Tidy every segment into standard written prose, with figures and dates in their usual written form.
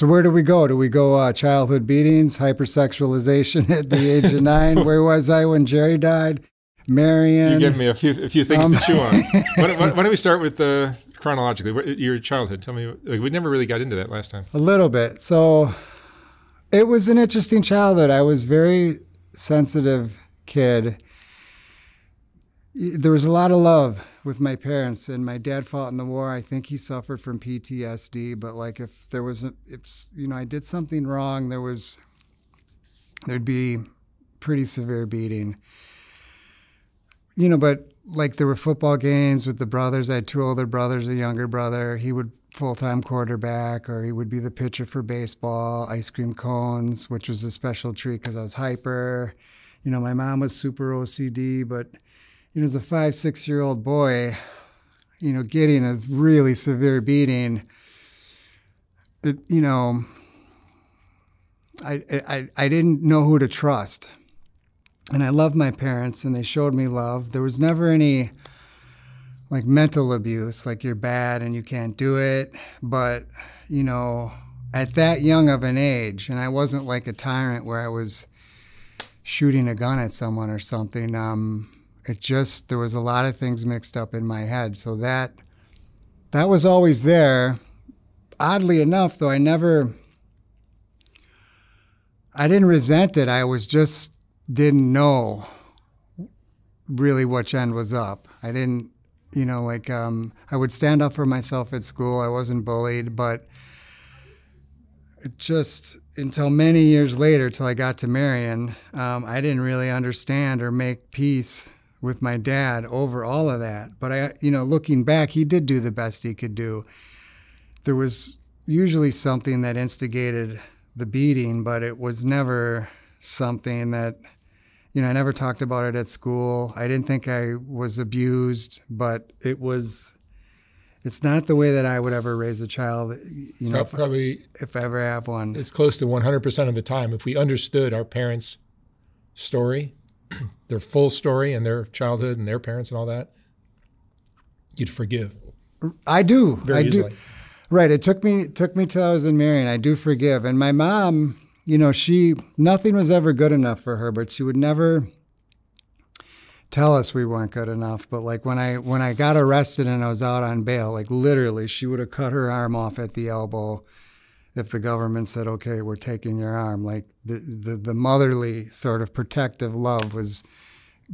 So where do we go? Do we go childhood beatings, hypersexualization at the age of 9? Where was I when Jerry died? Marion. You gave me a few things to chew on. Why don't we start with chronologically? Your childhood. Tell me. We never really got into that last time. A little bit. So it was an interesting childhood. I was a very sensitive kid. There was a lot of love with my parents, and my dad fought in the war. I think he suffered from PTSD, but like if I did something wrong, there'd be pretty severe beating. But like there were football games with the brothers. I had 2 older brothers, a younger brother. He would full-time quarterback, or he would be the pitcher for baseball, ice cream cones, which was a special treat because I was hyper. My mom was super OCD, but as a 5, 6-year-old boy, getting a really severe beating, I didn't know who to trust. And I loved my parents, and they showed me love. There was never any, like, mental abuse, like you're bad and you can't do it. But, at that young of an age, and I wasn't like a tyrant where I was shooting a gun at someone or something, there was a lot of things mixed up in my head. So that was always there. Oddly enough, though, I didn't resent it. I didn't know really which end was up. I didn't, I would stand up for myself at school. I wasn't bullied, but it just, until many years later, till I got to Marion, I didn't really understand or make peace with my dad over all of that. But looking back, he did do the best he could do. There was usually something that instigated the beating, but it was never something that, I never talked about it at school. I didn't think I was abused, but it's not the way that I would ever raise a child, probably if I ever have one. It's close to 100% of the time. If we understood our parents' story, their full story and their childhood and their parents and all that, you'd forgive. I do. Very easily. Right. It took me till I was in Marion. I do forgive. And my mom, nothing was ever good enough for her, but she would never tell us we weren't good enough. But like when I got arrested and I was out on bail, like literally she would have cut her arm off at the elbow if the government said, okay, we're taking your arm. Like the motherly sort of protective love was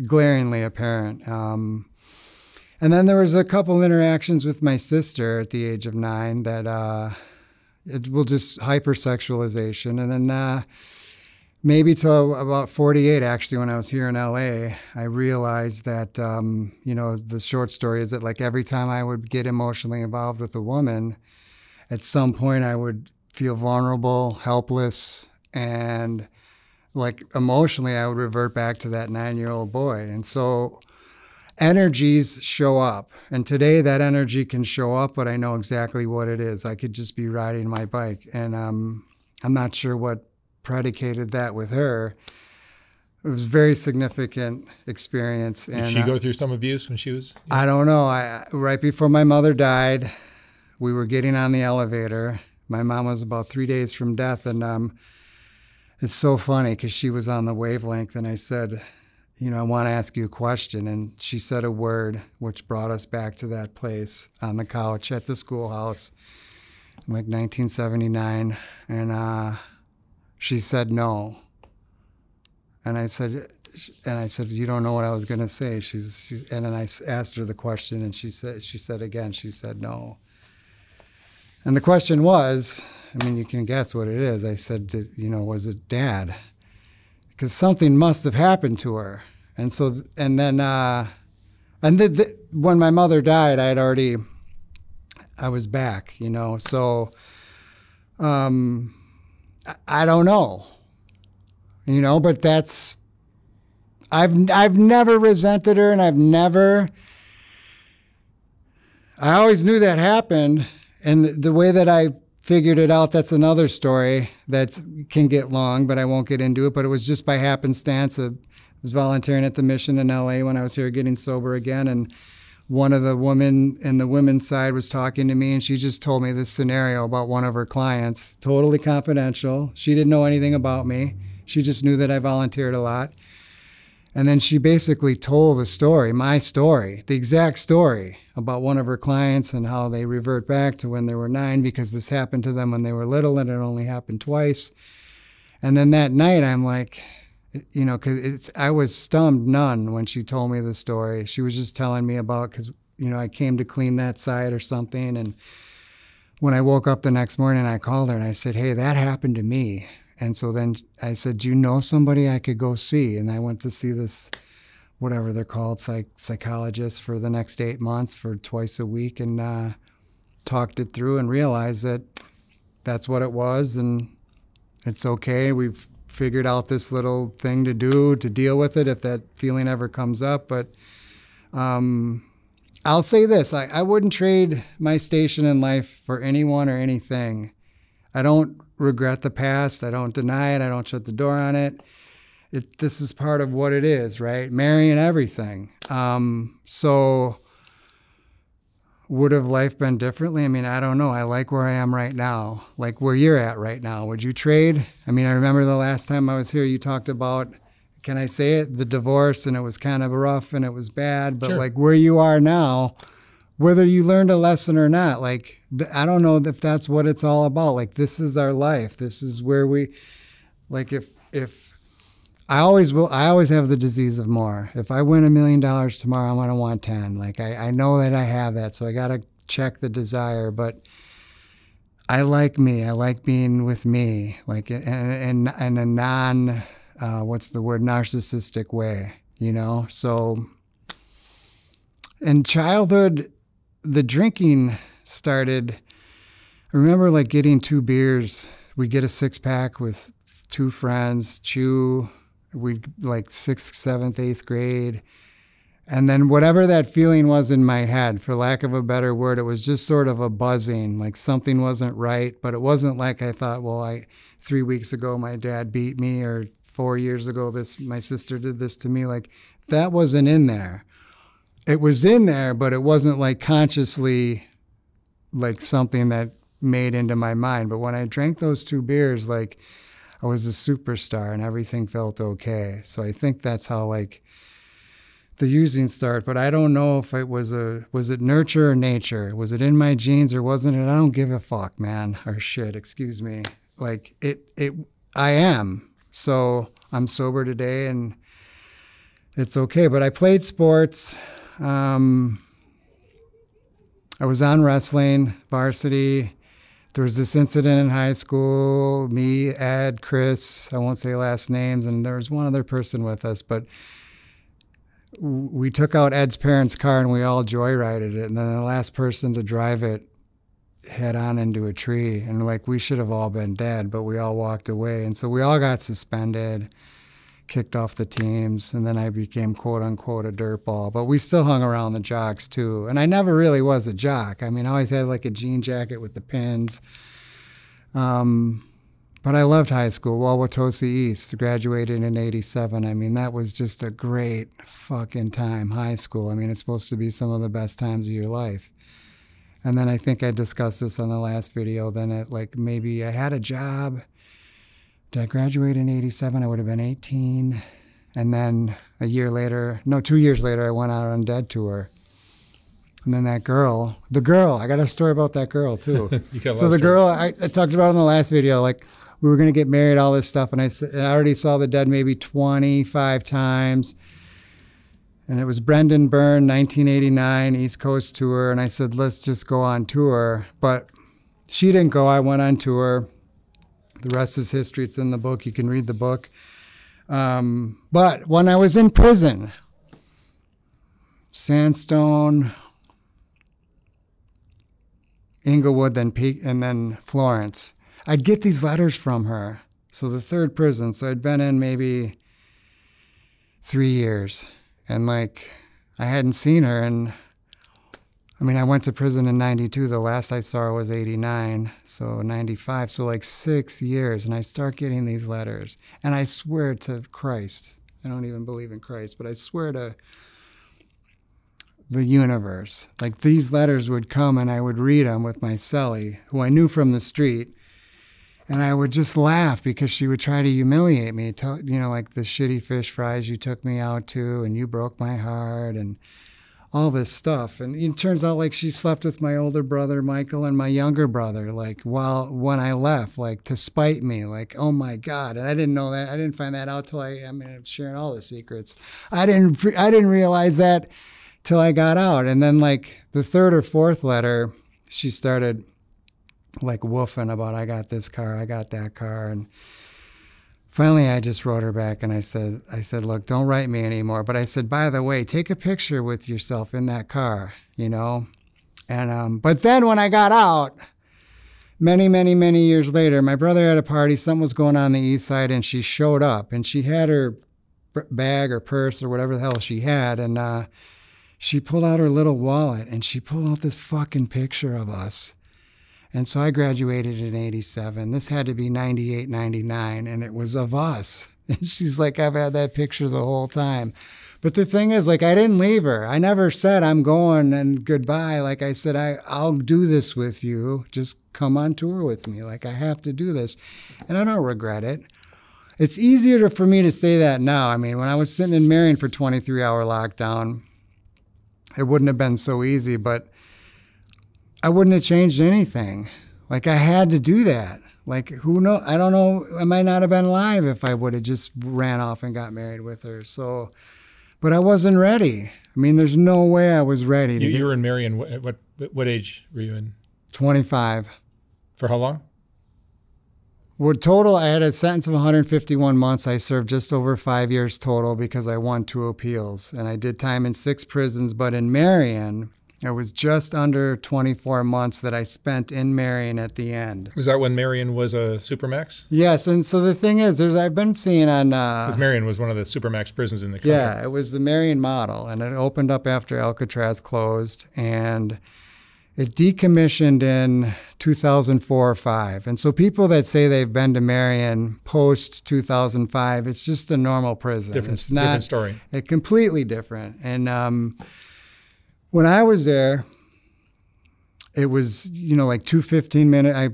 glaringly apparent. And then there was a couple interactions with my sister at the age of 9 that it will just hypersexualization. And then maybe till about 48, actually, when I was here in LA, I realized that, the short story is that like every time I would get emotionally involved with a woman, at some point I would feel vulnerable, helpless, and like emotionally I would revert back to that 9-year-old boy. And so energies show up. And today that energy can show up, but I know exactly what it is. I could just be riding my bike. And I'm not sure what predicated that with her. It was a very significant experience. Did she go through some abuse when she was? I don't know. Right before my mother died, we were getting on the elevator. My mom was about 3 days from death. And it's so funny because she was on the wavelength. And I said, I want to ask you a question. And she said a word which brought us back to that place on the couch at the schoolhouse in like 1979. And she said no. And I said, you don't know what I was going to say. And then I asked her the question, and she said no. And the question was, you can guess what it is. I said, was it Dad? Because something must have happened to her. And so, and then, when my mother died, I was back, so, I don't know, but I've never resented her, and I always knew that happened. And the way that I figured it out, that's another story that can get long, but I won't get into it. But it was just by happenstance. I was volunteering at the mission in LA when I was here getting sober again. And one of the women in the women's side was talking to me, and she just told me this scenario about one of her clients, totally confidential. She didn't know anything about me. She just knew that I volunteered a lot. And then she basically told the story, my story, the exact story about one of her clients and how they revert back to when they were 9 because this happened to them when they were little and it only happened twice. And then that night I'm like, you know, because I was stunned none when she told me the story. She was just telling me about, because, you know, I came to clean that side or something. And when I woke up the next morning, I called her and I said, hey, that happened to me. And so then I said, do you know somebody I could go see? And I went to see this, whatever they're called, psychologist for the next 8 months for twice a week, and talked it through and realized that that's what it was. And it's okay. We've figured out this little thing to do to deal with it if that feeling ever comes up. But I'll say this, I wouldn't trade my station in life for anyone or anything. I don't regret the past. I don't deny it. I don't shut the door on it. This is part of what it is, right? Marrying everything. So would have life been differently? I mean, I don't know. I like where I am right now, like where you're at right now. Would you trade? I mean, I remember the last time I was here, you talked about, can I say it, the divorce, and it was kind of rough and it was bad, but like where you are now, whether you learned a lesson or not, like, I don't know if that's what it's all about. Like, this is our life. This is where we, like, if I always have the disease of more. If I win $1 million tomorrow, I'm going to want 10. Like, I know that I have that, so I got to check the desire. But I like me. I like being with me, like, in a non, what's the word, narcissistic way, you know? So in childhood, the drinking started, I remember like getting 2 beers. We'd get a 6-pack with 2 friends, chew. We'd like 6th, 7th, 8th grade. And then whatever that feeling was in my head, for lack of a better word, it was just sort of a buzzing, like something wasn't right. But it wasn't like I thought, well, 3 weeks ago my dad beat me, or 4 years ago my sister did this to me. Like, that wasn't in there. It was in there, but it wasn't like consciously like something that made into my mind. But when I drank those 2 beers, like, I was a superstar and everything felt okay. So I think that's how like the using started. But I don't know if it was it nurture or nature? Was it in my genes or wasn't it? I don't give a fuck, man, or shit, excuse me. Like I am. So I'm sober today and it's okay. But I played sports. I was on wrestling, varsity. There was this incident in high school, me, Ed, Chris, I won't say last names, and there was one other person with us, but we took out Ed's parents' car and we all joyrided it, and then the last person to drive it head on into a tree, and like we should have all been dead, but we all walked away, and so we all got suspended, kicked off the teams, and then I became quote-unquote a dirtball. But we still hung around the jocks too, and I never really was a jock. I mean, I always had like a jean jacket with the pins. But I loved high school. Wauwatosa East, graduated in '87. I mean, that was just a great fucking time, high school. I mean, it's supposed to be some of the best times of your life. And then I think I discussed this on the last video. Then maybe I had a job. Did I graduate in '87? I would have been 18. And then 2 years later, I went out on Dead tour. And then the girl, I got a story about that girl too. So the girl, I talked about in the last video, like we were going to get married, all this stuff. And I already saw the Dead maybe 25 times. And it was Brendan Byrne, 1989, East Coast tour. And I said, let's just go on tour. But she didn't go. I went on tour. The rest is history. It's in the book. You can read the book. But when I was in prison, Sandstone, Inglewood, and then Florence, I'd get these letters from her. So the 3rd prison. So I'd been in maybe 3 years. And I hadn't seen her. And I mean, I went to prison in '92. The last I saw her was '89, so '95. So 6 years, and I start getting these letters. And I swear to Christ, I don't even believe in Christ, but I swear to the universe. Like these letters would come and I would read them with my cellie, who I knew from the street. And I would just laugh because she would try to humiliate me. Like the shitty fish fries you took me out to, and you broke my heart, and all this stuff. And it turns out like she slept with my older brother, Michael, and my younger brother, like when I left, like to spite me, like, oh my God. And I didn't know that. I didn't find that out till I'm sharing all the secrets. I didn't realize that till I got out. And then like the third or fourth letter, she started like woofing about, I got this car, I got that car. And finally I just wrote her back and I said, look, don't write me anymore. But I said, by the way, take a picture with yourself in that car, And, but then when I got out, many, many, many years later, my brother had a party, something was going on the east side, and she showed up and she had her bag or purse or whatever the hell she had. And she pulled out her little wallet and she pulled out this fucking picture of us. And so I graduated in 87. This had to be 98, 99, and it was of us. And she's like, I've had that picture the whole time. But the thing is, like, I didn't leave her. I never said I'm going and goodbye. Like I said, I'll do this with you. Just come on tour with me. Like, I have to do this. And I don't regret it. It's easier for me to say that now. I mean, when I was sitting in Marion for 23-hour lockdown, it wouldn't have been so easy, but I wouldn't have changed anything. Like I had to do that. Like who knows? I don't know. I might not have been alive if I would have just ran off and got married with her. So, but I wasn't ready. I mean, there's no way I was ready. You were in Marion. What age were you in? 25. For how long? Well, total, I had a sentence of 151 months. I served just over 5 years total because I won 2 appeals. And I did time in 6 prisons. But in Marion, it was just under 24 months that I spent in Marion at the end. Was that when Marion was a Supermax? Yes, and so the thing is, I've been seeing on... Because Marion was one of the Supermax prisons in the country. Yeah, it was the Marion model, and it opened up after Alcatraz closed, and it decommissioned in 2004 or 5. And so people that say they've been to Marion post-2005, it's just a normal prison. It's not, different story. Completely different. And... when I was there, it was, like 2 15-minute. I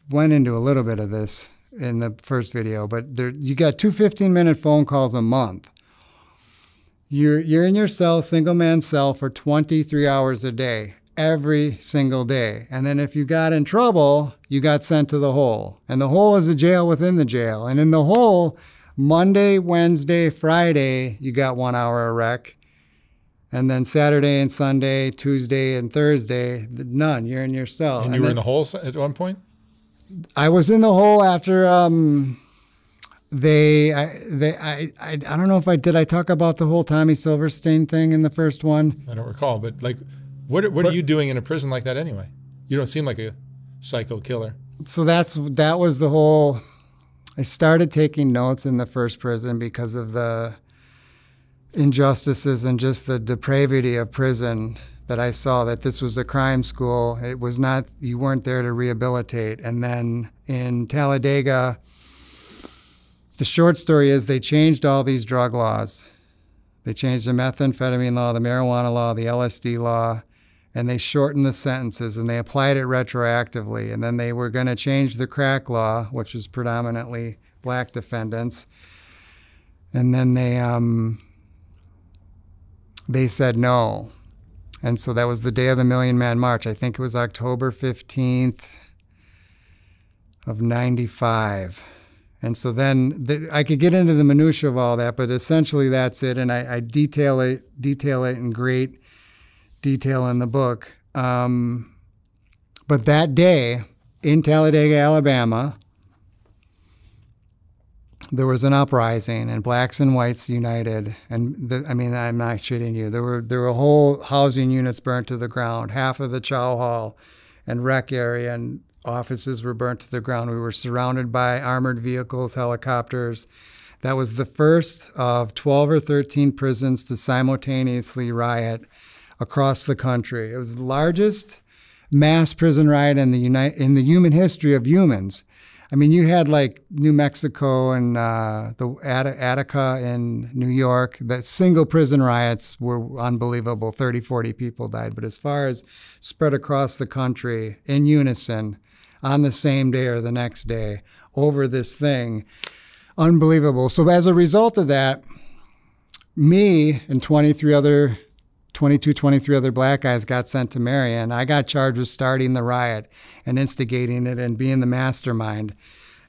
went into a little bit of this in the first video, but you got 2 15-minute phone calls a month. You're in your cell, single man cell, for 23 hours a day, every single day. And then if you got in trouble, you got sent to the hole. And the hole is a jail within the jail. And in the hole, Monday, Wednesday, Friday, you got 1 hour a rec. And then Saturday and Sunday, Tuesday and Thursday, none. You're in your cell. And you were in the hole at one point? I was in the hole after I don't know if I talk about the whole Tommy Silverstein thing in the first one? I don't recall, but like, what are you doing in a prison like that anyway? You don't seem like a psycho killer. So that was the whole. I started taking notes in the first prison because of the injustices and just the depravity of prison that I saw, that this was a crime school. It was not, you weren't there to rehabilitate. And then in Talladega, the short story is they changed all these drug laws. They changed the methamphetamine law, the marijuana law, the LSD law, and they shortened the sentences and they applied it retroactively. And then they were going to change the crack law, which was predominantly black defendants. And then they said no. And so that was the day of the Million Man March. I think it was October 15th of 95. And so then I could get into the minutia of all that, but essentially that's it. And I detail it in great detail in the book. But that day in Talladega, Alabama, there was an uprising and blacks and whites united. And I'm not shitting you. There were whole housing units burnt to the ground. Half of the chow hall and rec area and offices were burnt to the ground. We were surrounded by armored vehicles, helicopters. That was the first of 12 or 13 prisons to simultaneously riot across the country. It was the largest mass prison riot in the human history of humans. I mean, you had like New Mexico and the Attica in New York. The single prison riots were unbelievable. 30, 40 people died. But as far as spread across the country in unison on the same day or the next day over this thing, unbelievable. So as a result of that, me and 22, 23 other black guys got sent to Marion. I got charged with starting the riot and instigating it and being the mastermind.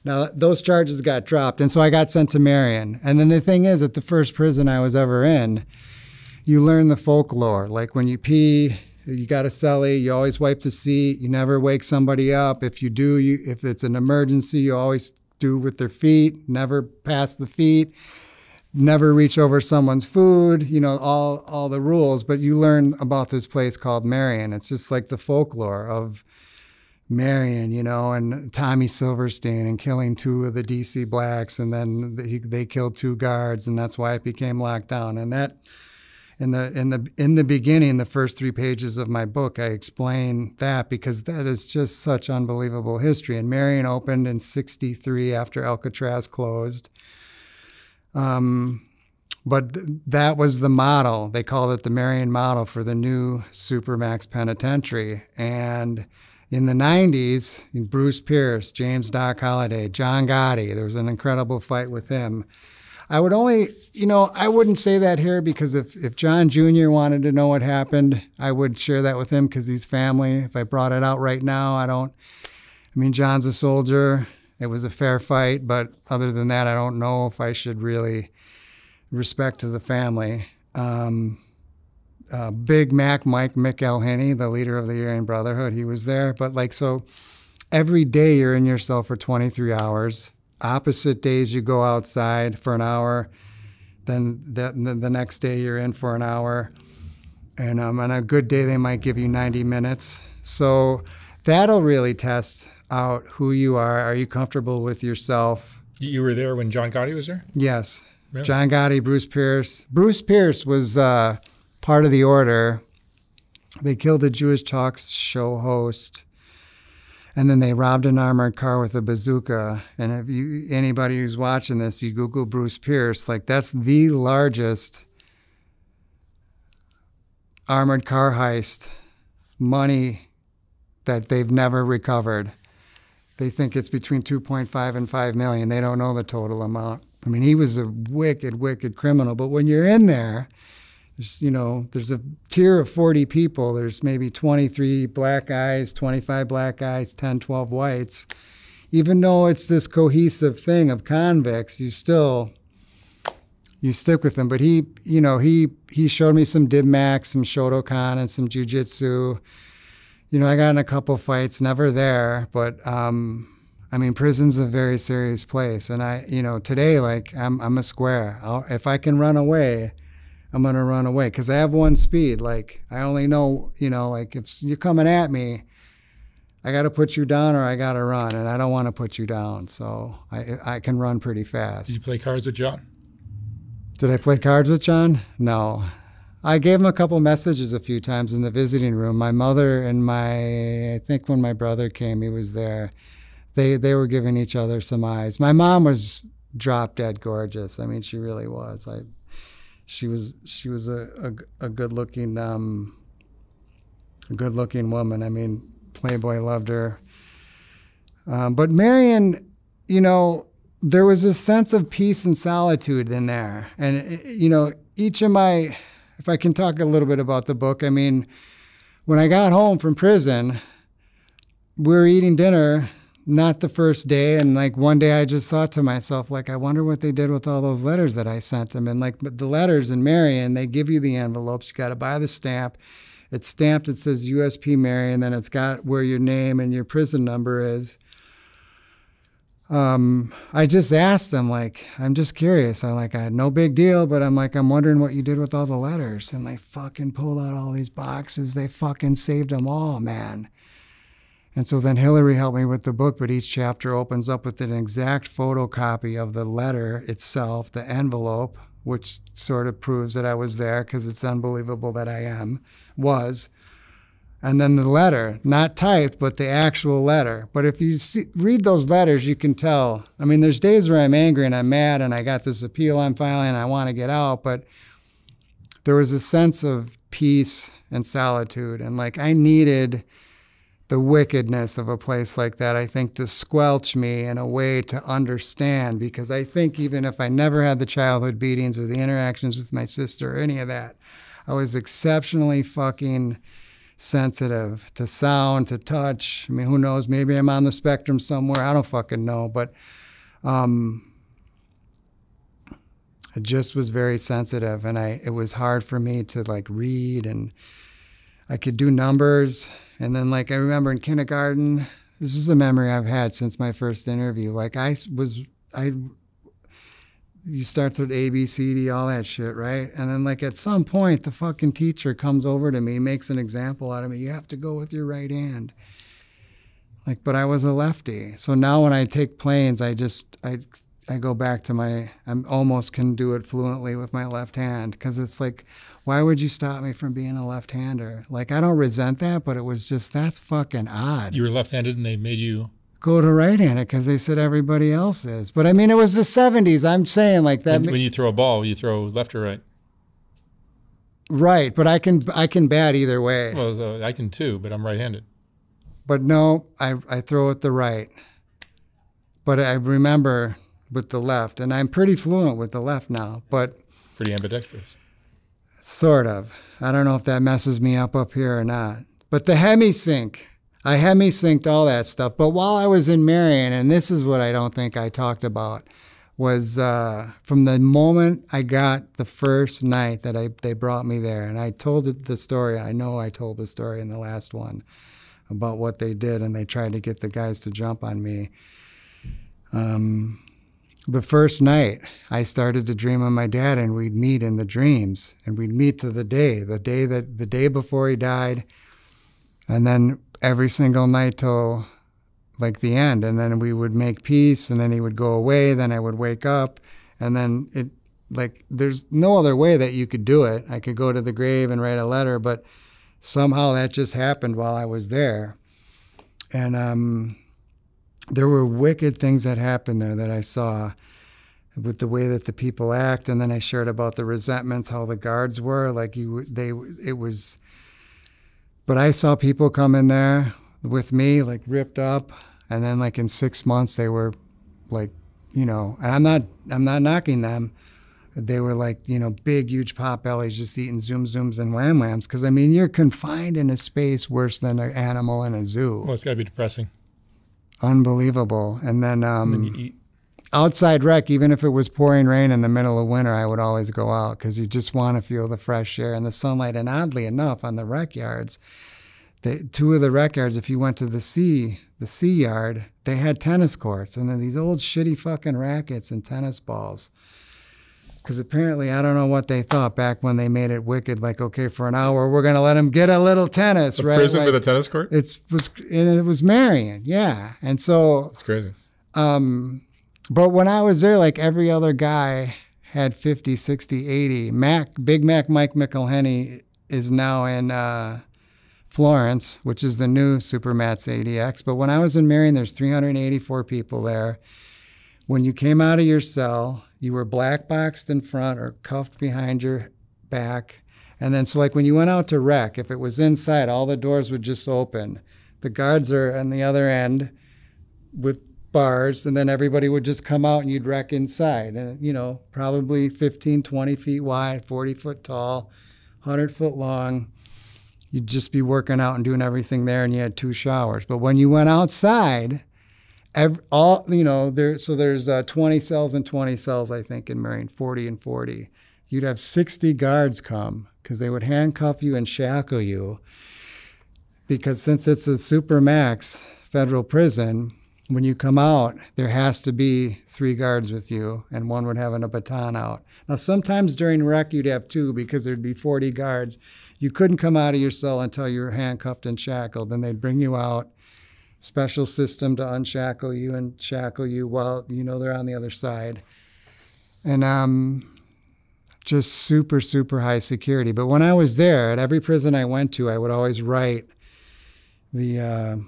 Now, those charges got dropped, and so I got sent to Marion. And then the thing is, at the first prison I was ever in, you learn the folklore. Like when you pee, you got a cellie, you always wipe the seat, you never wake somebody up. If you do, if it's an emergency, you always do with their feet, never pass the feet. Never reach over someone's food, you know, all the rules. But you learn about this place called Marion. It's just like the folklore of Marion, you know, and Tommy Silverstein and killing 2 of the DC blacks, and then they killed 2 guards, and that's why it became locked down. And that, in the beginning, the first 3 pages of my book, I explain that because that is just such unbelievable history. And Marion opened in '63 after Alcatraz closed. But that was the model. They called it the Marion model for the new Supermax Penitentiary. And in the 90s, Bruce Pierce, James Doc Holliday, John Gotti, there was an incredible fight with him. I would only, you know, I wouldn't say that here because if John Jr. wanted to know what happened, I would share that with him because he's family. If I brought it out right now, I mean, John's a soldier. It was a fair fight, but other than that, I don't know if I should really respect to the family. Big Mac Mike McElhinney, the leader of the Aryan Brotherhood, he was there. But like, so every day you're in your cell for 23 hours. Opposite days you go outside for an hour. Then the next day you're in for an hour. And on a good day, they might give you 90 minutes. So that'll really test out who you are. Are you comfortable with yourself? You were there when John Gotti was there? Yes. Really? John Gotti, Bruce Pierce. Bruce Pierce was part of the order. They killed a Jewish talk show host, and then they robbed an armored car with a bazooka. And if anybody who's watching this, you Google Bruce Pierce, like that's the largest armored car heist money that they've never recovered. They think it's between 2.5 and 5 million. They don't know the total amount. I mean, he was a wicked, wicked criminal. But when you're in there, there's a tier of 40 people. There's maybe 23 black guys, 25 black guys, 10, 12 whites. Even though it's this cohesive thing of convicts, you stick with them. But he showed me some Dibmax, some Shotokan, and some jiu-jitsu. You know, I got in a couple fights, never there, but I mean, prison's a very serious place. And today, like, I'm a square. If I can run away, I'm going to run away because I have one speed. Like, I only know, like if you're coming at me, I got to put you down or I got to run, and I don't want to put you down. So I can run pretty fast. Did you play cards with John? Did I play cards with John? No. I gave him a couple messages a few times in the visiting room. My mother and I think when my brother came, he was there. They were giving each other some eyes. My mom was drop dead gorgeous. I mean, she really was. She was a good looking woman. I mean, Playboy loved her. But Marion, there was a sense of peace and solitude in there. And, each of my, if I can talk a little bit about the book, I mean, when I got home from prison, we were eating dinner, not the first day. And like one day I just thought to myself, like, I wonder what they did with all those letters that I sent them. And like the letters in Marion, they give you the envelopes. You got to buy the stamp. It's stamped. It says USP Marion. Then it's got where your name and your prison number is. I just asked them, like, I'm just curious. I had no big deal, but I'm wondering what you did with all the letters. And they fucking pulled out all these boxes. They fucking saved them all, man. And so then Hillary helped me with the book, but each chapter opens up with an exact photocopy of the letter itself, the envelope, which sort of proves that I was there because it's unbelievable that I was. And then the letter, not typed, but the actual letter. But if you read those letters, you can tell. I mean, there's days where I'm angry and I'm mad and I got this appeal I'm filing and I want to get out, but there was a sense of peace and solitude. And like I needed the wickedness of a place like that, I think, to squelch me in a way to understand. Because I think even if I never had the childhood beatings or the interactions with my sister or any of that, I was exceptionally fucking sensitive to sound, to touch. I mean, who knows? Maybe I'm on the spectrum somewhere. I don't fucking know. But I just was very sensitive, and it was hard for me to like read, and I could do numbers. And then like I remember in kindergarten, this was a memory I've had since my first interview. Like you start with A, B, C, D, all that shit, right? And then like at some point, the fucking teacher comes over to me, makes an example out of me. You have to go with your right hand. Like, but I was a lefty. So now when I take planes, I go back to I almost can do it fluently with my left hand. Cause it's like, why would you stop me from being a left-hander? Like, I don't resent that, but it was just, that's fucking odd. You were left-handed and they made you go to right-handed because they said everybody else is. But I mean, it was the 70s. I'm saying like that. When you throw a ball, you throw left or right? Right, but I can bat either way. Well, so I can too, but I'm right-handed. But no, I throw it the right. But I remember with the left, and I'm pretty fluent with the left now, but... Pretty ambidextrous. Sort of. I don't know if that messes me up here or not. But the hemisync... I hemi-synced all that stuff. But while I was in Marion, and this is what I don't think I talked about, was from the moment I got the first night that they brought me there, and I told the story, I know I told the story in the last one about what they did, and they tried to get the guys to jump on me. The first night, I started to dream of my dad, and we'd meet in the dreams, and we'd meet to the day before he died, and then every single night till like the end. And then we would make peace, and then he would go away. Then I would wake up, and then there's no other way that you could do it. I could go to the grave and write a letter, but somehow that just happened while I was there. And there were wicked things that happened there that I saw with the way that the people act. And then I shared about the resentments, how the guards were but I saw people come in there with me, like ripped up, and then like in 6 months they were like, and I'm not knocking them. They were like, big, huge pot bellies, just eating Zoom Zooms and Wham Whams. Because I mean, you're confined in a space worse than an animal in a zoo. Well, it's got to be depressing. Unbelievable. And then you eat. Outside rec, even if it was pouring rain in the middle of winter, I would always go out because you just want to feel the fresh air and the sunlight. And oddly enough, on the rec yards, two of the rec yards, if you went to the C yard, they had tennis courts and then these old shitty fucking rackets and tennis balls. Because apparently, I don't know what they thought back when they made it wicked. Like, okay, for an hour, we're going to let them get a little tennis, right? Prison with a tennis court? It was Marion, yeah. And so... It's crazy. But when I was there, like every other guy had 50, 60, 80. Big Mac Mike McElhenney is now in Florence, which is the new Supermats ADX. But when I was in Marion, there's 384 people there. When you came out of your cell, you were black boxed in front or cuffed behind your back. And then so like when you went out to rec, if it was inside, all the doors would just open. The guards are on the other end with bars, and then everybody would just come out and you'd rec inside. And, probably 15, 20 feet wide, 40 foot tall, 100 foot long. You'd just be working out and doing everything there, and you had 2 showers. But when you went outside, there's 20 cells and 20 cells, I think, in Marion, 40 and 40. You'd have 60 guards come because they would handcuff you and shackle you. Because since it's a Supermax federal prison, when you come out, there has to be 3 guards with you, and one would have a baton out. Now, sometimes during rec, you'd have 2 because there'd be 40 guards. You couldn't come out of your cell until you were handcuffed and shackled. Then they'd bring you out, special system to unshackle you and shackle you while, they're on the other side. And just super, super high security. But when I was there, at every prison I went to, I would always write the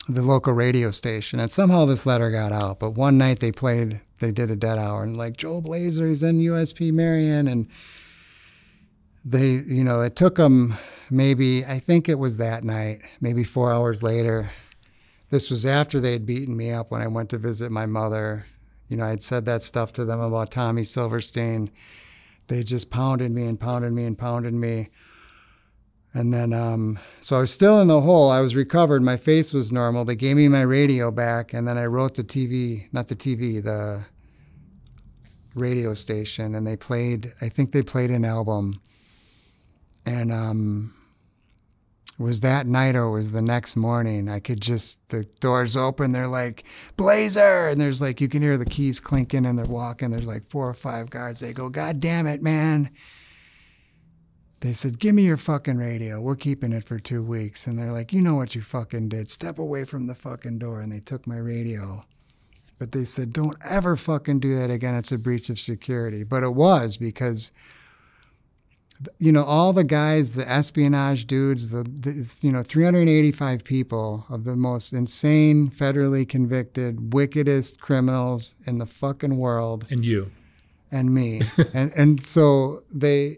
local radio station, and somehow this letter got out. But one night they did a dead hour, and like, Joe Blazer, he's in USP Marion, and it took them maybe, I think it was that night, maybe 4 hours later. This was after they'd beaten me up when I went to visit my mother. I'd said that stuff to them about Tommy Silverstein. They just pounded me and pounded me and pounded me. And then, so I was still in the hole. I was recovered. My face was normal. They gave me my radio back, and then I wrote the radio station, and I think they played an album. And it was that night or it was the next morning. The doors open, they're like, Blazer! And there's like, you can hear the keys clinking and they're walking. There's like 4 or 5 guards. They go, God damn it, man. They said, give me your fucking radio. We're keeping it for 2 weeks. And they're like, you know what you fucking did. Step away from the fucking door. And they took my radio. But they said, don't ever fucking do that again. It's a breach of security. But it was, because all the guys, the espionage dudes, the 385 people of the most insane, federally convicted, wickedest criminals in the fucking world. And you. And me. and so they,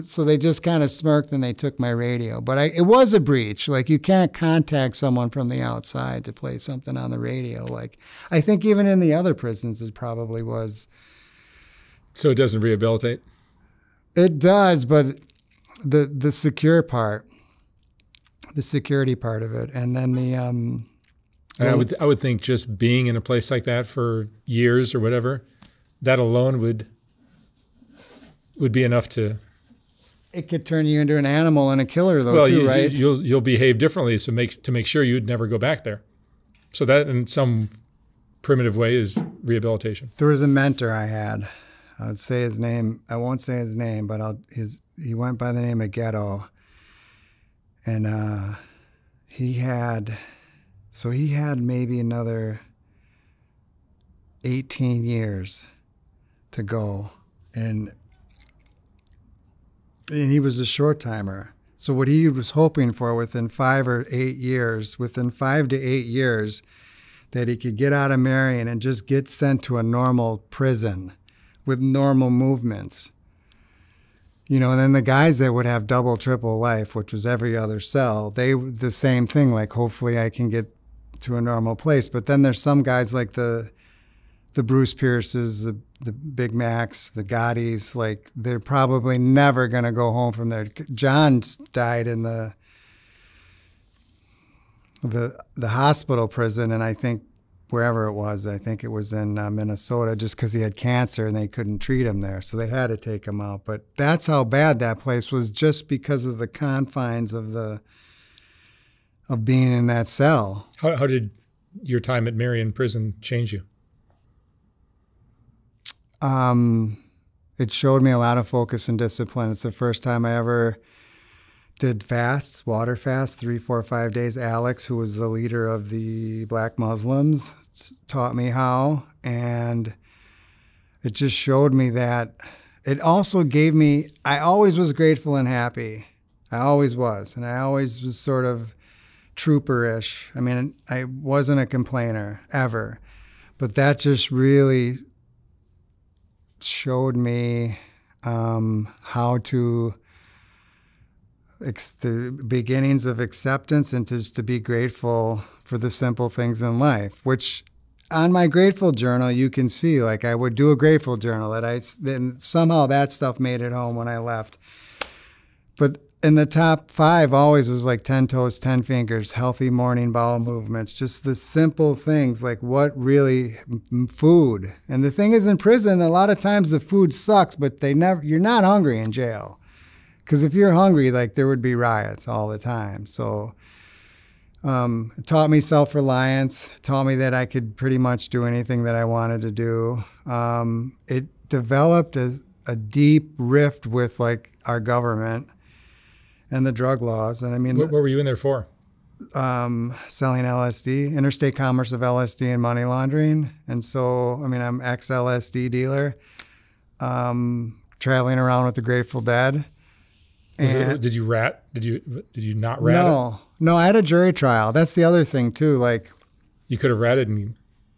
so they just kind of smirked and they took my radio. But it was a breach. Like, you can't contact someone from the outside to play something on the radio. Like, I think even in the other prisons it probably was. So it doesn't rehabilitate? It does, but the secure part, the security part of it, and then I would think just being in a place like that for years or whatever, that alone would be enough to. It could turn you into an animal and a killer, though, too, right? You'll behave differently, so to make sure you'd never go back there. So that, in some primitive way, is rehabilitation. There was a mentor I had. I would say his name. I won't say his name, but he went by the name of Ghetto, and he had maybe another 18 years to go, and he was a short timer. So what he was hoping for within 5 to 8 years, that he could get out of Marion and just get sent to a normal prison with normal movements. And then the guys that would have double, triple life, which was every other cell, the same thing, like, hopefully I can get to a normal place. But then there's some guys like the Bruce Pierces, the Big Macs, the Gottis, like, they're probably never going to go home from there. John died in the hospital prison, and I think wherever it was, I think it was in Minnesota, just because he had cancer and they couldn't treat him there. So they had to take him out. But that's how bad that place was, just because of the confines of being in that cell. How did your time at Marion Prison change you? It showed me a lot of focus and discipline. It's the first time I ever did fasts, water fasts, 3, 4, 5 days. Alex, who was the leader of the Black Muslims, taught me how, and it just showed me that. It also gave me, I always was grateful and happy. I always was, and I always was sort of trooperish. I mean, I wasn't a complainer, ever. But that just really showed me how to the beginnings of acceptance, and just to be grateful for the simple things in life, which on my grateful journal, you can see, like, I would do a grateful journal then somehow that stuff made it home when I left. But in the top 5 always was like 10 toes, 10 fingers, healthy morning bowel movements, just the simple things, like food. And the thing is, in prison, a lot of times the food sucks, but you're not hungry in jail. Because if you're hungry, like, there would be riots all the time. So it taught me self-reliance, taught me that I could pretty much do anything that I wanted to do. It developed a deep rift with, like, our government and the drug laws. And I mean, what were you in there for? Selling LSD, interstate commerce of LSD and money laundering. And so, I mean, I'm ex-LSD dealer, traveling around with the Grateful Dead. Did you rat? Did you not rat it? No, I had a jury trial. That's the other thing too. Like, you could have ratted and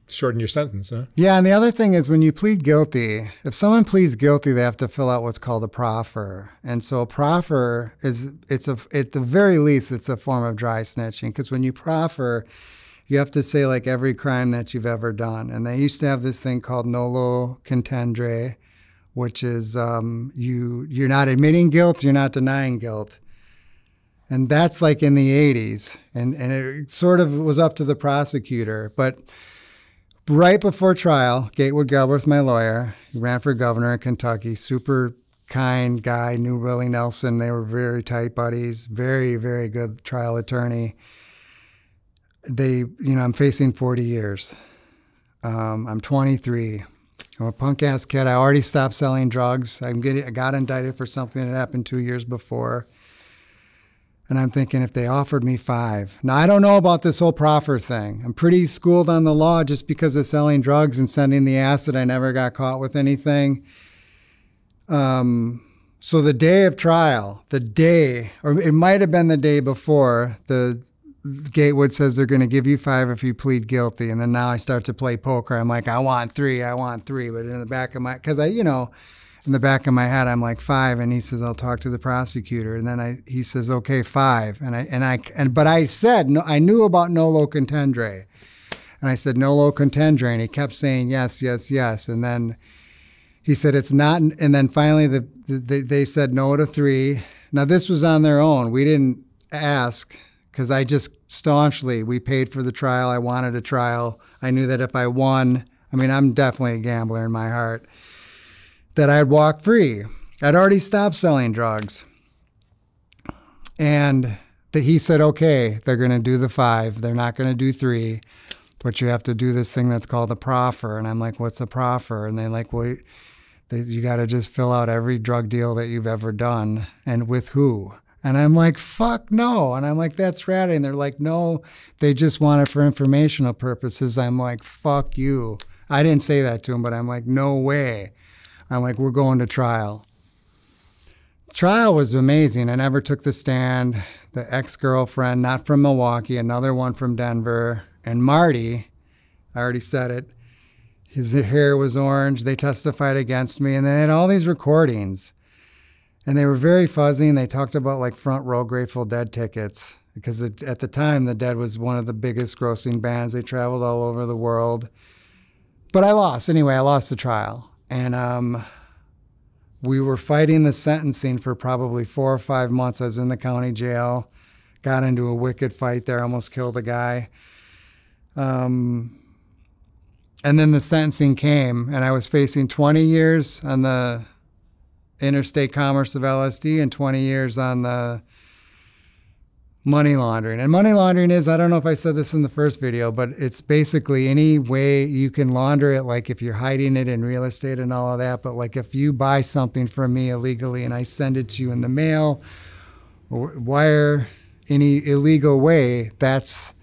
shortened your sentence, huh? Yeah, and the other thing is when you plead guilty, if someone pleads guilty, they have to fill out what's called a proffer. And so a proffer at the very least, it's a form of dry snitching, because when you proffer, you have to say like every crime that you've ever done. And they used to have this thing called nolo contendere, which is you're not admitting guilt, you're not denying guilt. And that's like in the 80s. And it sort of was up to the prosecutor. But right before trial, Gatewood Galbraith, my lawyer, he ran for governor in Kentucky, super kind guy, knew Willie Nelson. They were very tight buddies, very, very good trial attorney. I'm facing 40 years. I'm 23. I'm a punk-ass kid. I already stopped selling drugs. I got indicted for something that happened 2 years before. And I'm thinking if they offered me 5. Now, I don't know about this whole proffer thing. I'm pretty schooled on the law just because of selling drugs and sending the acid. I never got caught with anything. So the day of trial, or it might have been the day before, the Gatewood says they're going to give you 5 if you plead guilty. And then now I start to play poker. I'm like, I want 3. But in the back of in the back of my head, I'm like 5. And he says, I'll talk to the prosecutor. And then he says, okay, 5. But I said, no, I knew about nolo contendere. And I said, nolo contendere. And he kept saying, yes, yes, yes. And then he said, it's not. And then finally they said no to 3. Now this was on their own. We didn't ask. Because I just we paid for the trial. I wanted a trial. I knew that if I won, I'm definitely a gambler in my heart, that I'd walk free. I'd already stopped selling drugs. And he said, okay, they're going to do the 5. They're not going to do 3, but you have to do this thing that's called a proffer. And I'm like, what's a proffer? And they're like, well, you got to just fill out every drug deal that you've ever done and with who. And I'm like, fuck no. And I'm like, that's ratty. And they're like, no, they just want it for informational purposes. I'm like, fuck you. I didn't say that to him, but I'm like, no way. I'm like, we're going to trial. Trial was amazing. I never took the stand. The ex-girlfriend, not from Milwaukee, another one from Denver. And Marty, I already said it, his hair was orange. They testified against me. And they had all these recordings. And they were very fuzzy, and they talked about like front row Grateful Dead tickets because at the time, the Dead was one of the biggest grossing bands. They traveled all over the world. But I lost. Anyway, I lost the trial. And we were fighting the sentencing for probably 4 or 5 months. I was in the county jail, got into a wicked fight there, almost killed a guy. And then the sentencing came, and I was facing 20 years on the interstate commerce of LSD and 20 years on the money laundering. And money laundering is, I don't know if I said this in the first video, but it's basically any way you can launder it, like if you're hiding it in real estate and all of that. But like if you buy something from me illegally and I send it to you in the mail or wire any illegal way, that's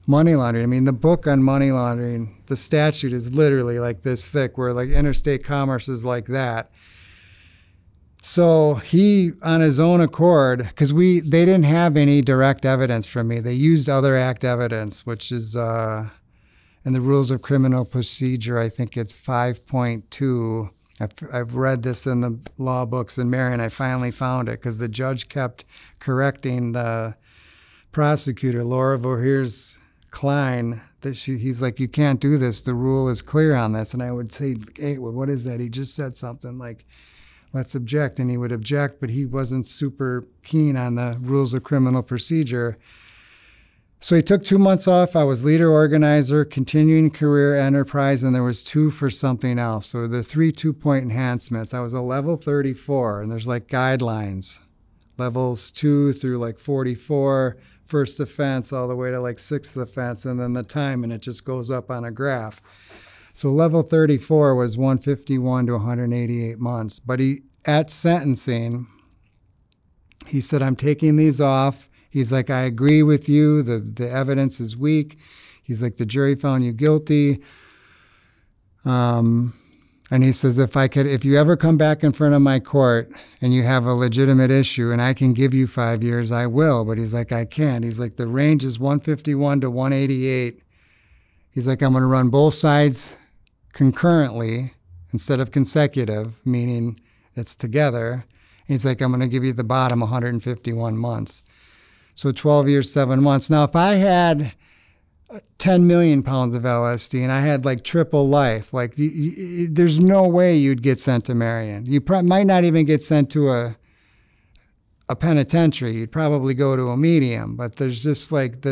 money laundering. The book on money laundering, the statute is literally like this thick, where like interstate commerce is like that. So he, on his own accord, because they didn't have any direct evidence from me. They used other act evidence, which is in the Rules of Criminal Procedure, I think it's 5.2. I've read this in the law books in Marion. I finally found it because the judge kept correcting the prosecutor, Laura Voorhees Klein, that he's like, you can't do this. The rule is clear on this. And I would say, hey, what is that? He just said something like, let's object. And he would object, but he wasn't super keen on the Rules of Criminal Procedure. So he took 2 months off. I was leader organizer, continuing career enterprise, and there was 2 for something else. So the 3 2-point enhancements. I was a level 34, and there's like guidelines. Levels 2 through like 44, first offense, all the way to like 6th offense, and then the time, and it just goes up on a graph. So level 34 was 151 to 188 months. But at sentencing, he said, I'm taking these off. He's like, I agree with you. The evidence is weak. He's like, the jury found you guilty. And he says, if you ever come back in front of my court and you have a legitimate issue and I can give you 5 years, I will. But he's like, I can't. He's like, the range is 151 to 188. He's like, I'm going to run both sides concurrently instead of consecutive, meaning it's together. And he's like, I'm going to give you the bottom 151 months. So 12 years, 7 months. Now, if I had 10 million pounds of LSD and I had like triple life, like there's no way you'd get sent to Marion. You might not even get sent to a penitentiary. You'd probably go to a medium. But there's just like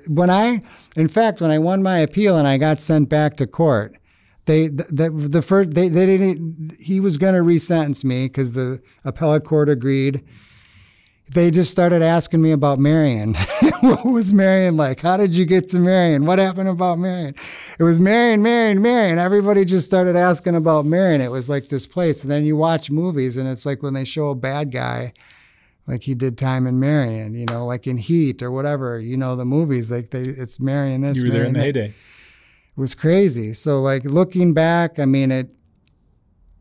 when I won my appeal and I got sent back to court, he was going to resentence me because the appellate court agreed. They just started asking me about Marion. What was Marion like? How did you get to Marion? What happened about Marion? It was Marion, Marion, Marion. Everybody just started asking about Marion. It was like this place. And then you watch movies, and it's like when they show a bad guy, like he did time in Marion, you know, like in Heat or whatever, you know, the movies, like it's Marion this, You were there in the heyday. It was crazy. So like looking back, I mean,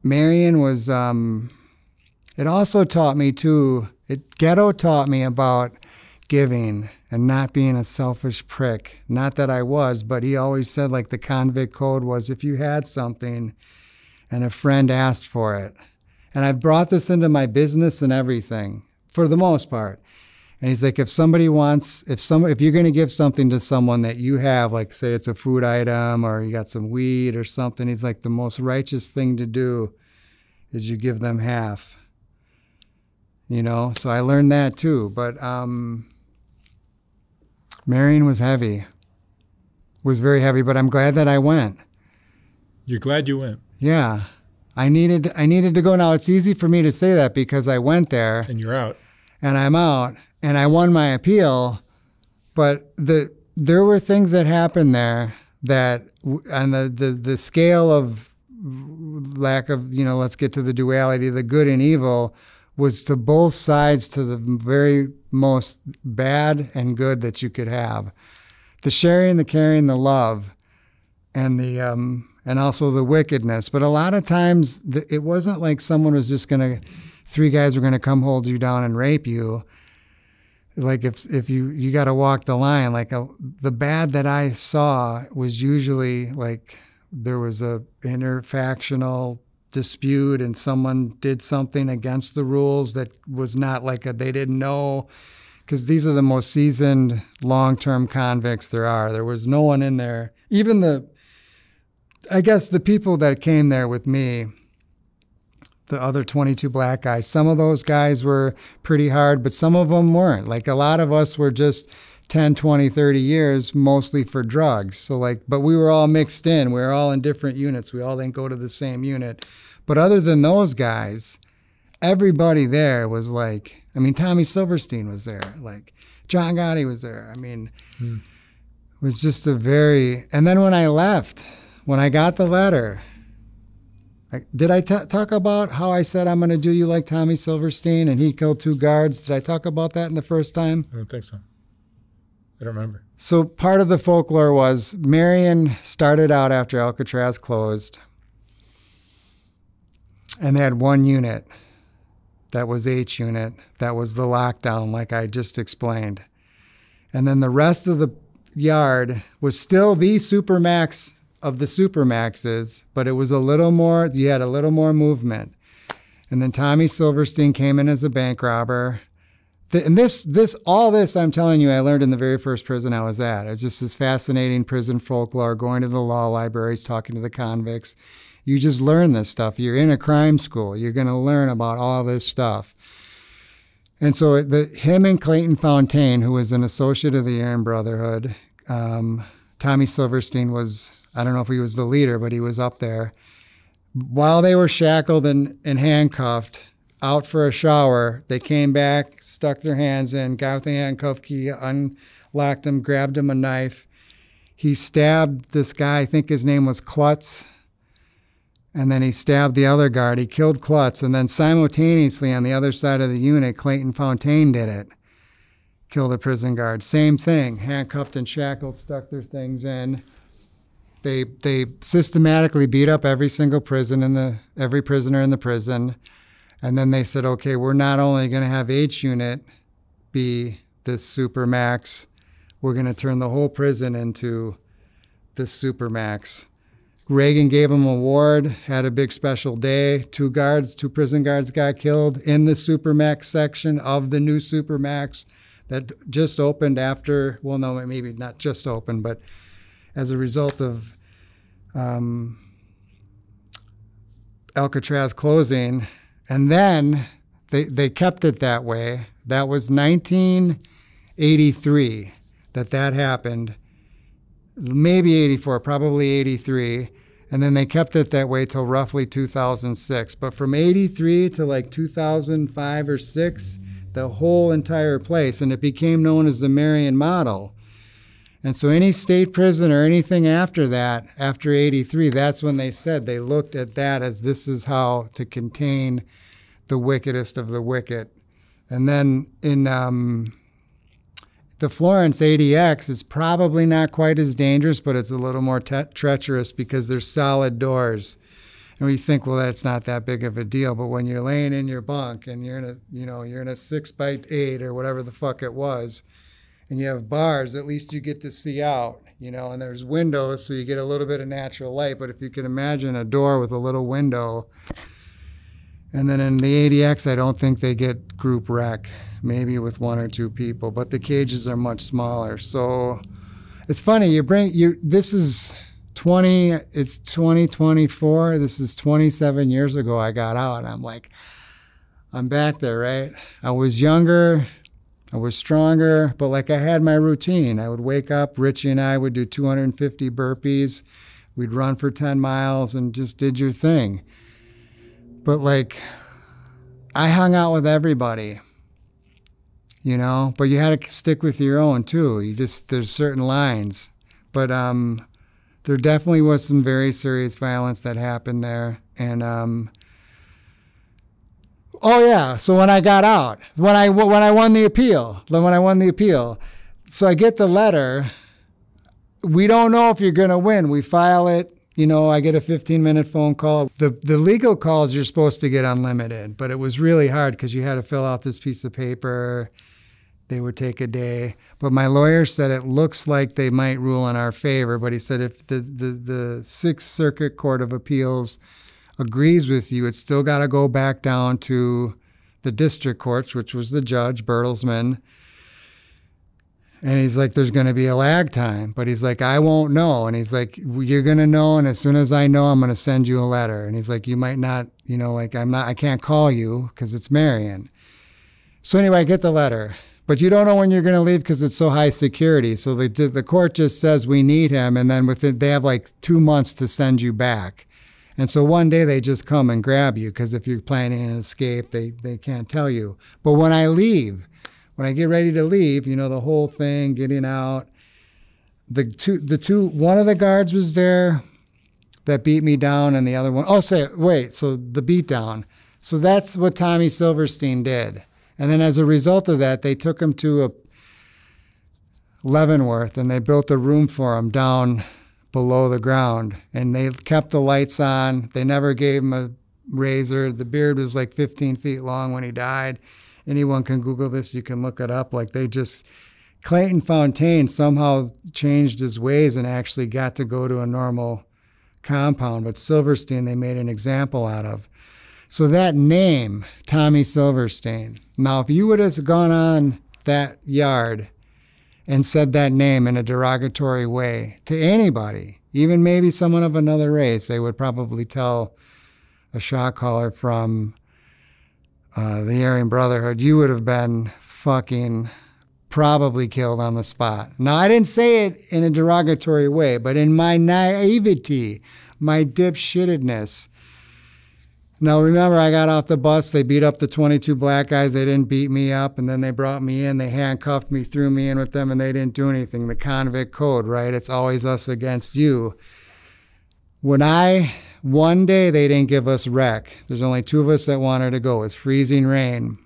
Marion was, it also taught me too, Ghetto taught me about giving and not being a selfish prick. Not that I was, but he always said like the convict code was if you had something and a friend asked for it. And I've brought this into my business and everything for the most part. And he's like, if you're going to give something to someone that you have, like say it's a food item or you got some weed or something, he's like, the most righteous thing to do is you give them half. You know, so I learned that too. But Marion was very heavy, but I'm glad that I went. You're glad you went. Yeah. I needed to go. Now, it's easy for me to say that because I went there. And you're out. And I'm out. And I won my appeal. But there were things that happened there that on the scale of lack of, you know, let's get to the duality, the good and evil, was to both sides, to the very most bad and good that you could have. The sharing, the caring, the love, and and also the wickedness. But a lot of times it wasn't like someone was just three guys were gonna come hold you down and rape you. Like if you got to walk the line. Like the bad that I saw was usually like there was a interfactional dispute and someone did something against the rules that was not like they didn't know, because these are the most seasoned long-term convicts there are. There was no one in there. Even I guess the people that came there with me, the other 22 black guys, some of those guys were pretty hard, but some of them weren't. Like a lot of us were just 10, 20, 30 years, mostly for drugs. So but we were all mixed in. We were all in different units. We all didn't go to the same unit. But other than those guys, everybody there was like, I mean, Tommy Silverstein was there. Like John Gotti was there. I mean, it was just and then when I left, when I got the letter, did I talk about how I said I'm going to do you like Tommy Silverstein and he killed 2 guards? Did I talk about that in the first time? I don't think so. I don't remember. So part of the folklore was Marion started out after Alcatraz closed, and they had one unit. That was H unit. That was the lockdown, like I just explained. And then the rest of the yard was still the supermax of the supermaxes, but it was you had a little more movement. And then Tommy Silverstein came in as a bank robber. And all this I'm telling you, I learned in the very first prison I was at. It was just this fascinating prison folklore, going to the law libraries, talking to the convicts. You just learn this stuff. You're in a crime school. You're going to learn about all this stuff. And so him and Clayton Fontaine, who was an associate of the Aryan Brotherhood, Tommy Silverstein was, I don't know if he was the leader, but he was up there. While they were shackled and handcuffed, out for a shower, they came back, stuck their hands in, got the handcuff key, unlocked him, grabbed him a knife. He stabbed this guy, I think his name was Klutz, and then he stabbed the other guard. He killed Klutz, and then simultaneously on the other side of the unit, Clayton Fontaine did it. Killed a prison guard. Same thing, handcuffed and shackled, stuck their things in. They systematically beat up every single prisoner in the prison, and then they said, okay, we're not only going to have H Unit be this supermax, we're going to turn the whole prison into this supermax. Reagan gave him an award, had a big special day. 2 prison guards got killed in the supermax section of the new supermax that just opened after, well, no, maybe not just opened, but as a result of Alcatraz closing. And then they kept it that way. That was 1983 that happened. Maybe 84, probably 83. And then they kept it that way till roughly 2006. But from 83 to like 2005 or 6, the whole entire place, and it became known as the Marion Model. And so any state prison or anything after that, after 83, that's when they said they looked at that as this is how to contain the wickedest of the wicked. And then in the Florence ADX is probably not quite as dangerous, but it's a little more treacherous because there's solid doors. And we think, well, that's not that big of a deal. But when you're laying in your bunk and you're in a 6x8 or whatever the fuck it was, and you have bars, at least you get to see out, and there's windows, so you get a little bit of natural light. But if you can imagine a door with a little window, and then in the ADX, I don't think they get group rec, maybe with 1 or 2 people, but the cages are much smaller. So it's funny, this is 2024, this is 27 years ago I got out, and I'm like, I'm back there, right? I was younger, I was stronger, but like I had my routine. I would wake up, Richie and I would do 250 burpees. We'd run for 10 miles and just did your thing. But like, I hung out with everybody, but you had to stick with your own too. There's certain lines. But there definitely was some very serious violence that happened there. And oh yeah, so when I got out, when I won the appeal, so I get the letter, we don't know if you're going to win. We file it, I get a 15-minute phone call. The legal calls you're supposed to get unlimited, but it was really hard because you had to fill out this piece of paper. They would take a day. But my lawyer said it looks like they might rule in our favor, but he said if the Sixth Circuit Court of Appeals agrees with you, it's still got to go back down to the district courts, which was the judge, Bertelsmann. And he's like, there's going to be a lag time. But he's like, I won't know. And he's like, you're going to know. And as soon as I know, I'm going to send you a letter. And he's like, you might not, I can't call you because it's Marion. So anyway, I get the letter. But you don't know when you're going to leave because it's so high security. So the court just says we need him. And then they have like 2 months to send you back. And so one day they just come and grab you because if you're planning an escape, they can't tell you. But when I leave, when I get ready to leave, the whole thing, getting out, one of the guards was there that beat me down and the other one, so the beat down. So that's what Tommy Silverstein did. And then as a result of that, they took him to Leavenworth and they built a room for him down below the ground, and they kept the lights on. They never gave him a razor. The beard was like 15 feet long when he died. Anyone can Google this. You can look it up. Clayton Fontaine somehow changed his ways and actually got to go to a normal compound, but Silverstein they made an example out of. So that name, Tommy Silverstein. Now, if you would have gone on that yard and said that name in a derogatory way to anybody, even maybe someone of another race, they would probably tell a shot caller from the Aryan Brotherhood, you would have been fucking probably killed on the spot. Now, I didn't say it in a derogatory way, but in my naivety, my dipshittedness. Now, remember, I got off the bus. They beat up the 22 black guys. They didn't beat me up. And then they brought me in. They handcuffed me, threw me in with them, and they didn't do anything. The convict code, right? It's always us against you. One day they didn't give us rec. There's only 2 of us that wanted to go. It was freezing rain.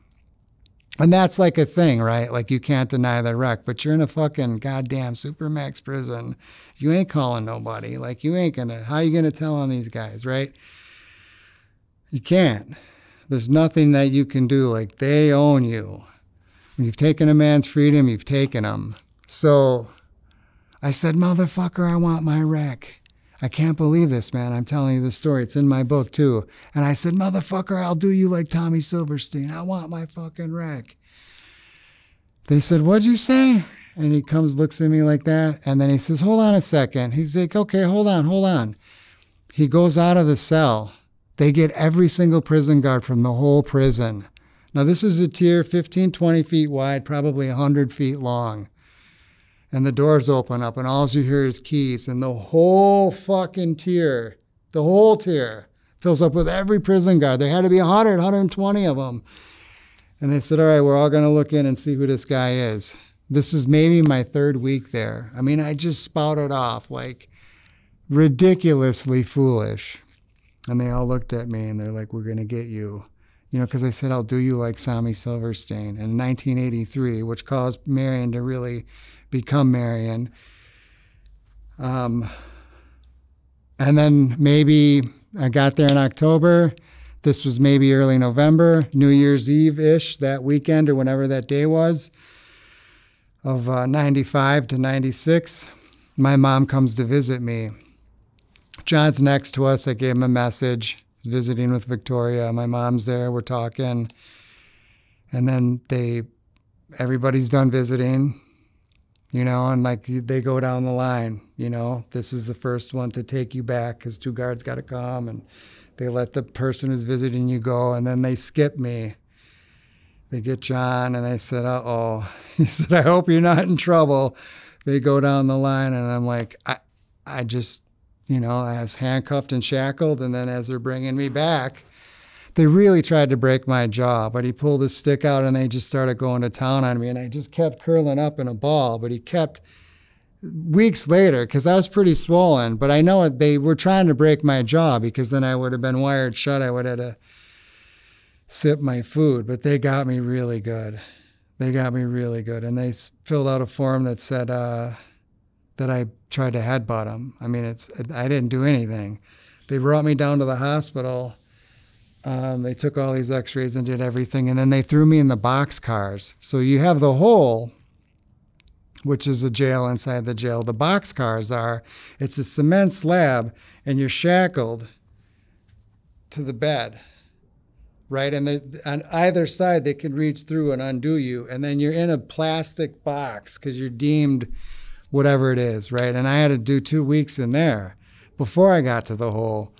And that's like a thing, right? Like you can't deny the wreck, but you're in a fucking goddamn Supermax prison. You ain't calling nobody. Like you ain't gonna, how you gonna tell on these guys, right? You can't. There's nothing that you can do. Like they own you. When you've taken a man's freedom, you've taken him. So I said, motherfucker, I want my wreck. I can't believe this, man. I'm telling you this story. It's in my book, too. And I said, motherfucker, I'll do you like Tommy Silverstein. I want my fucking wreck. They said, what'd you say? And he comes, looks at me like that. And then he says, hold on a second. He's like, okay, hold on. He goes out of the cell. They get every single prison guard from the whole prison. Now, this is a tier 15, 20 feet wide, probably 100 feet long. And the doors open up, and all you hear is keys. And the whole fucking tier, the whole tier, fills up with every prison guard. There had to be 100, 120 of them. And they said, all right, we're all going to look in and see who this guy is. This is maybe my third week there. I mean, I just spouted off like ridiculously foolish. And they all looked at me, and they're like, we're going to get you. You know, because I said, I'll do you like Tommy Silverstein. In 1983, which caused Marion to really become Marion. And then maybe I got there in October. This was maybe early November, New Year's Eve-ish, that weekend or whenever that day was, of 95 to 96. My mom comes to visit me. John's next to us. I gave him a message, visiting with Victoria. My mom's there. We're talking. And then everybody's done visiting. You know, and like they go down the line, you know, this is the first one to take you back because 2 guards got to come, and they let the person who's visiting you go, and then they skip me. They get John, and they said, uh-oh. He said, I hope you're not in trouble. They go down the line, and I'm like, I just, you know, I was handcuffed and shackled, and then as they're bringing me back, they really tried to break my jaw, but he pulled his stick out and they just started going to town on me. And I just kept curling up in a ball, but he kept weeks later, because I was pretty swollen, but I know they were trying to break my jaw because then I would have been wired shut. I would have had to sip my food, but they got me really good. And they filled out a form that said that I tried to headbutt him. I mean, I didn't do anything. They brought me down to the hospital. They took all these x-rays and did everything, and then they threw me in the boxcars. So you have the hole, which is a jail inside the jail. The boxcars it's a cement slab, and you're shackled to the bed, right? And on either side, they can reach through and undo you, and then you're in a plastic box because you're deemed whatever it is, right? And I had to do 2 weeks in there before I got to the hole.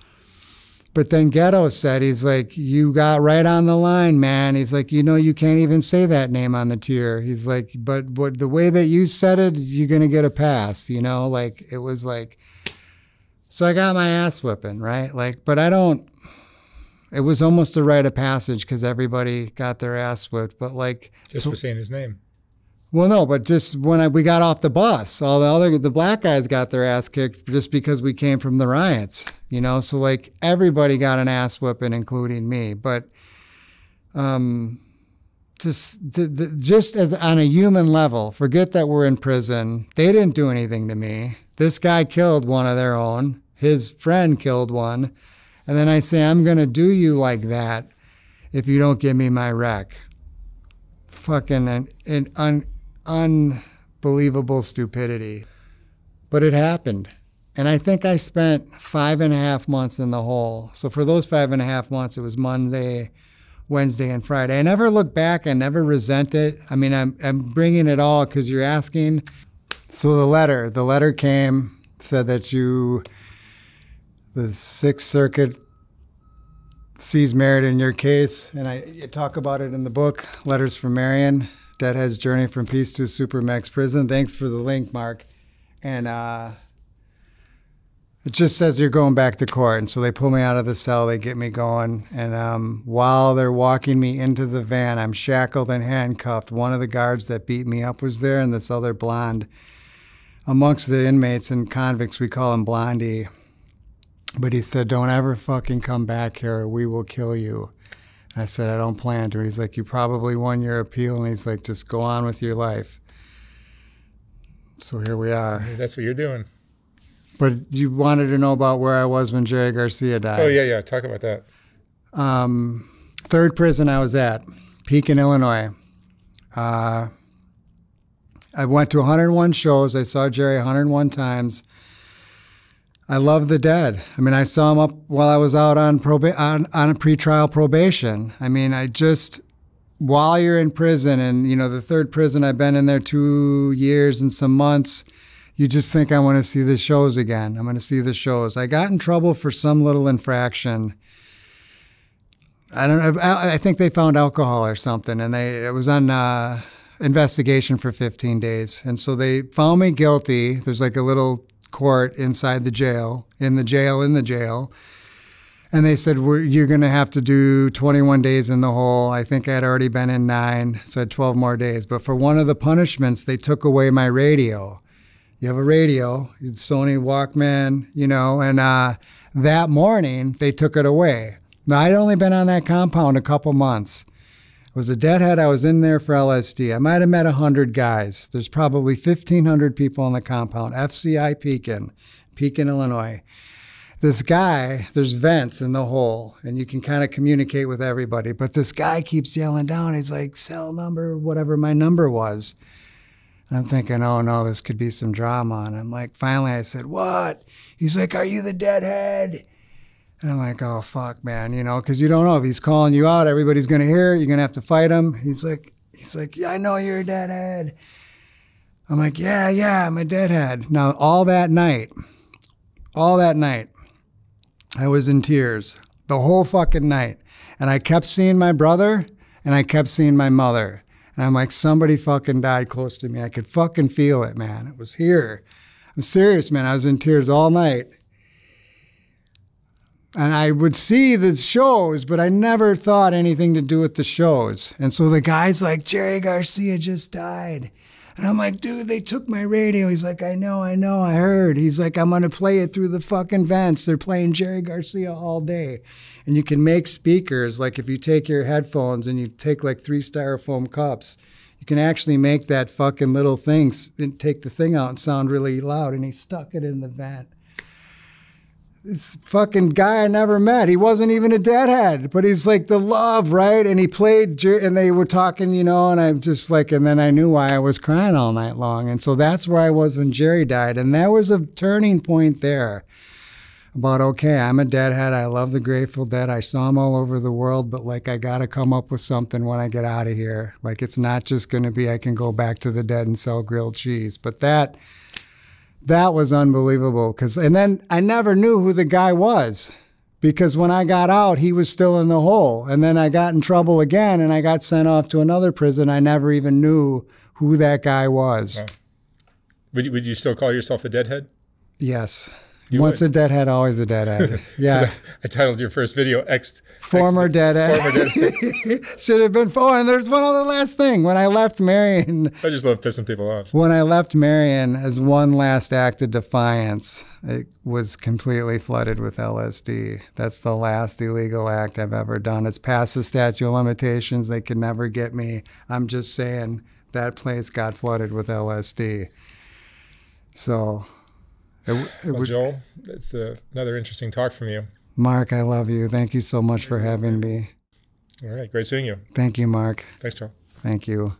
But then Ghetto said, he's like, you got right on the line, man. He's like, you know, you can't even say that name on the tier. He's like, but the way that you said it, you're going to get a pass, you know? Like, it was like, so I got my ass whipping, right? Like, but it was almost a rite of passage because everybody got their ass whipped. But like. Just for saying his name. Well, no, but just when we got off the bus, all the black guys got their ass kicked just because we came from the riots, you know? So like everybody got an ass whipping, including me. But just as on a human level, forget that we're in prison. They didn't do anything to me. This guy killed one of their own. His friend killed one. And then I say, I'm going to do you like that if you don't give me my wreck. Fucking unbelievable stupidity. But it happened. And I think I spent 5.5 months in the hole. So for those 5.5 months, it was Monday, Wednesday, and Friday. I never look back. I never resent it. I mean, I'm bringing it all because you're asking. So the letter came, said that the Sixth Circuit sees merit in your case. And I talk about it in the book, Letters from Marion. Deadhead's Journey from Peace to Supermax Prison. Thanks for the link, Mark. And it just says you're going back to court. And so they pull me out of the cell. They get me going. And while they're walking me into the van, I'm shackled and handcuffed. One of the guards that beat me up was there, and this other blonde. Amongst the inmates and convicts, we call him Blondie. But he said, don't ever fucking come back here or we will kill you. I said, I don't plan to. He's like, you probably won your appeal. And he's like, just go on with your life. So here we are. That's what you're doing. But you wanted to know about where I was when Jerry Garcia died. Oh, yeah. Talk about that. Third prison I was at, Pekin, Illinois. I went to 101 shows. I saw Jerry 101 times. I love the Dead. I mean, I saw him up while I was out on a pretrial probation. I mean, while you're in prison, and the third prison I've been in there 2 years and some months, you just think, I want to see the shows again. I'm going to see the shows. I got in trouble for some little infraction. I don't know. I think they found alcohol or something, and it was on investigation for 15 days. And so they found me guilty. There's like a little court inside the jail, in the jail. And they said, you're going to have to do 21 days in the hole. I think I'd already been in 9, so I had 12 more days. But for one of the punishments, they took away my radio. You have a radio, Sony Walkman, and that morning they took it away. Now, I'd only been on that compound a couple months. I was a deadhead. I was in there for LSD. I might have met 100 guys. There's probably 1,500 people on the compound. FCI Pekin, Illinois. This guy, there's vents in the hole, and you can kind of communicate with everybody. But this guy keeps yelling down. He's like, cell number, whatever my number was. And I'm thinking, oh, no, this could be some drama. And I'm like, finally, I said, what? He's like, are you the deadhead? And I'm like, oh, fuck, man, because you don't know if he's calling you out. Everybody's going to hear it. You're going to have to fight him. He's like, yeah, I know you're a deadhead. I'm like, yeah, I'm a deadhead. Now, all that night, I was in tears the whole fucking night. And I kept seeing my brother, and I kept seeing my mother. And I'm like, somebody fucking died close to me. I could fucking feel it, man. It was here. I'm serious, man. I was in tears all night. And I would see the shows, but I never thought anything to do with the shows. And so the guy's like, Jerry Garcia just died. And I'm like, dude, they took my radio. He's like, I know, I heard. He's like, I'm going to play it through the fucking vents. They're playing Jerry Garcia all day. And you can make speakers, like if you take your headphones and you take like 3 styrofoam cups, you can actually make that fucking little thing, and take the thing out and sound really loud. And he stuck it in the vent. This fucking guy I never met. He wasn't even a deadhead, but he's like the love, right? And he played, and they were talking, and I'm just like, and then I knew why I was crying all night long. And so that's where I was when Jerry died. And there was a turning point there about, okay, I'm a deadhead. I love the Grateful Dead. I saw them all over the world, but like, I got to come up with something when I get out of here. Like, it's not just going to be, I can go back to the Dead and sell grilled cheese. But that was unbelievable. And then I never knew who the guy was, because when I got out, he was still in the hole. And then I got in trouble again, and I got sent off to another prison. I never even knew who that guy was. Wow. Would you still call yourself a deadhead? Yes. Once a deadhead, always a deadhead. Yeah. I titled your first video, Former Deadhead. Should have been And there's one other last thing. When I left Marion. I just love pissing people off. When I left Marion, as one last act of defiance, it was completely flooded with LSD. That's the last illegal act I've ever done. It's past the statute of limitations. They could never get me. I'm just saying that place got flooded with LSD. So... Joel, it's another interesting talk from you. Mark, I love you. Thank you so much for having me. All right. Great seeing you. Thank you, Mark. Thanks, Joel. Thank you.